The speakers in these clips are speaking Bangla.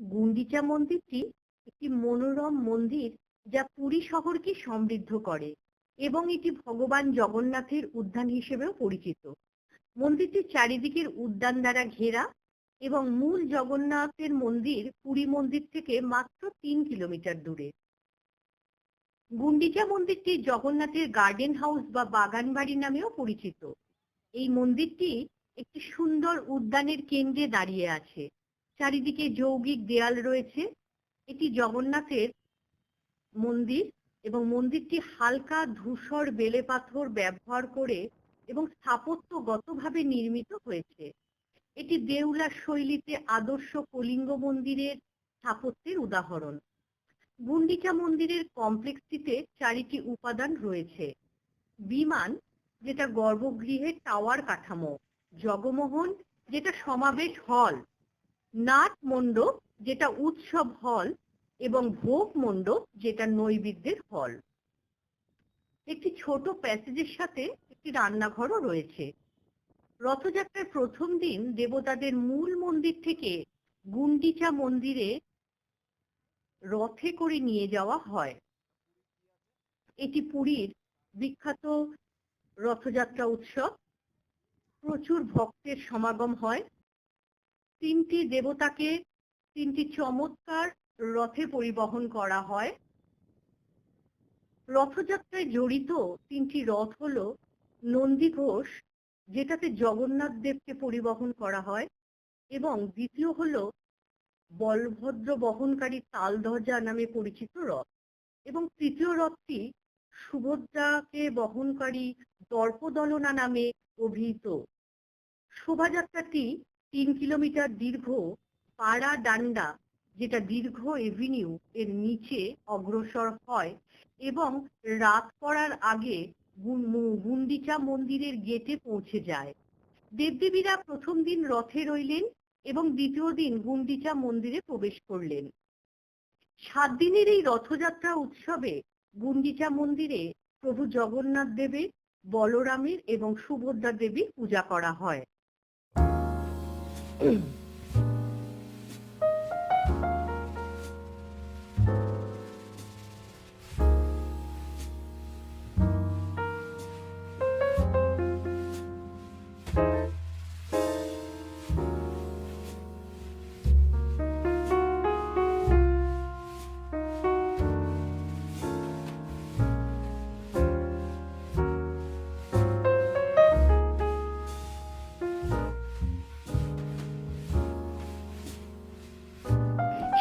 গুন্ডিচা মন্দিরটি একটি মনোরম মন্দির যা পুরী শহরকে সমৃদ্ধ করে এবং এটি ভগবান জগন্নাথের উদ্যান হিসেবেও পরিচিত। মন্দিরটি চারিদিকের উদ্যান দ্বারা ঘেরা এবং মূল জগন্নাথের মন্দির পুরী মন্দির থেকে মাত্র 3 কিলোমিটার দূরে। গুন্ডিচা মন্দিরটি জগন্নাথের গার্ডেন হাউস বা বাগান বাড়ি নামেও পরিচিত। এই মন্দিরটি একটি সুন্দর উদ্যানের কেন্দ্রে দাঁড়িয়ে আছে। চারিদিকে যৌগিক দেয়াল রয়েছে। এটি জগন্নাথের মন্দির এবং মন্দিরটি হালকা ধূসর বেলে পাথর ব্যবহার করে এবং স্থাপত্যগতভাবে নির্মিত হয়েছে। এটি দেউলা শৈলীতে আদর্শ কলিঙ্গ মন্দিরের স্থাপত্যের উদাহরণ। গুন্ডিচা মন্দিরের কমপ্লেক্সটিতে 4টি উপাদান রয়েছে: বিমান, যেটা গর্ভগৃহের টাওয়ার কাঠামো; জগমোহন, যেটা সমাবেশ হল; নাট মণ্ডপ, যেটা উৎসব হল; এবং ভোগ মণ্ডপ, যেটা নৈবেদ্যের হল। একটি ছোট প্যাসেজের সাথে একটি রান্নাঘরও রয়েছে। রথযাত্রার প্রথম দিন দেবতাদের মূল মন্দির থেকে গুন্ডিচা মন্দিরে রথে করে নিয়ে যাওয়া হয়। এটি পুরীর বিখ্যাত রথযাত্রা উৎসব। প্রচুর ভক্তের সমাগম হয়। 3টি দেবতাকে 3টি চমৎকার রথে পরিবহন করা হয়। রথযাত্রায় জড়িত 3টি রথ হলো নন্দীঘোষ, যেটাতে জগন্নাথ দেবকে পরিবহন করা হয়, এবং দ্বিতীয় হলো বলভদ্র বহনকারী তালধ্বজা নামে পরিচিত রথ, এবং তৃতীয় রথটি সুভদ্রাকে বহনকারী দর্পদলনা নামে অভিহিত। শোভাযাত্রাটি 3 কিলোমিটার দীর্ঘ পাড়া ডান্ডা, যেটা দীর্ঘ এভিনিউ এর নিচে অগ্রসর হয় এবং রাত পড়ার আগে গুন্ডিচা মন্দিরের গেটে পৌঁছে যায়। দেবদেবীরা প্রথম দিন রথে রইলেন এবং দ্বিতীয় দিন গুন্ডিচা মন্দিরে প্রবেশ করলেন। 7 দিনের এই রথযাত্রা উৎসবে গুন্ডিচা মন্দিরে প্রভু জগন্নাথ দেবের, বলরামের এবং সুভদ্রা দেবীর পূজা করা হয়।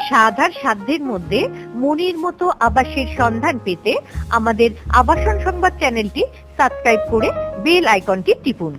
স্বাদ আর সাধ্যের মধ্যে মনের মতো আবাসের সন্ধান পেতে আমাদের আবাসন সংবাদ চ্যানেলটি সাবস্ক্রাইব করে বেল আইকনটি টিপুন।